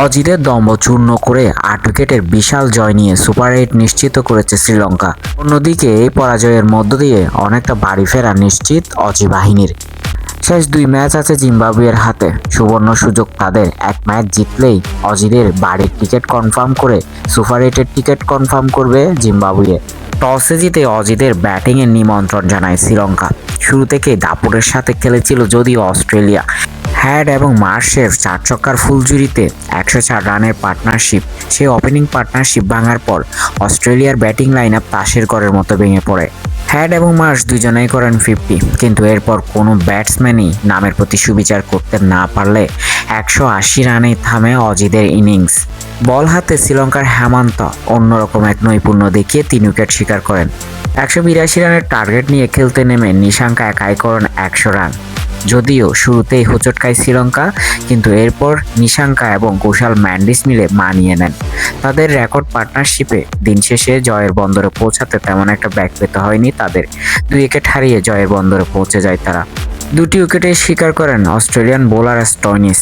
অজিতের দম্ভ চূর্ণ করে ৮ উইকেটের বিশাল জয় নিয়ে সুপার ৮ নিশ্চিত করেছে শ্রীলঙ্কা। অন্যদিকে এই পরাজয়ের মধ্য দিয়ে অনেকটা বাড়ি ফেরা নিশ্চিত অজি বাহিনীর। শেষ ২ ম্যাচ আছে জিম্বাবুয়ের হাতে, সুবর্ণ সুযোগ তাদের। এক ম্যাচ জিতলেই অজিদের বাড়ির টিকিট কনফার্ম করে সুপার ৮-এর টিকিট কনফার্ম করবে জিম্বাবুয়ে। টসে জিতে অজিদের ব্যাটিংয়ের নিমন্ত্রণ জানায় শ্রীলঙ্কা। শুরু থেকেই দাপুটের সাথে খেলেছিল যদিও অস্ট্রেলিয়া। হ্যাড এবং মার্শের ৪ ছক্কার ফুলঝুরিতে ১০৪ রানের পার্টনারশিপ, সেই ওপেনিং পার্টনারশিপ ভাঙার পর অস্ট্রেলিয়ার ব্যাটিং লাইন আপ তাসের ঘরের মতো ভেঙে পড়ে। হ্যাড এবং মার্শ দুজনেই করেন ৫০, কিন্তু এরপর কোনো ব্যাটসম্যানই নামের প্রতি সুবিচার করতে না পারলে ১৮০ রানেই থামে অজিদের ইনিংস। বল হাতে শ্রীলঙ্কার হেমন্ত অন্যরকম এক নৈপুণ্য দেখিয়ে ৩ উইকেট শিকার করেন। ১৮২ রানের টার্গেট নিয়ে খেলতে নেমে নিশাঙ্কা একাই করেন ১০০ রান। যদিও শুরুতেই হোঁচটকায় শ্রীলঙ্কা, কিন্তু এরপর নিশাঙ্কা এবং কুশাল ম্যান্ডিস মিলে মানিয়ে নেন। তাদের রেকর্ড পার্টনারশিপে দিন শেষে জয়ের বন্দরে পৌঁছাতে তেমন একটা ব্যাক পেতে হয়নি তাদের। ২ উইকেট হারিয়ে জয়ের বন্দরে পৌঁছে যায় তারা। ২টি উইকেটে শিকার করেন অস্ট্রেলিয়ান বোলার স্টোয়নিস।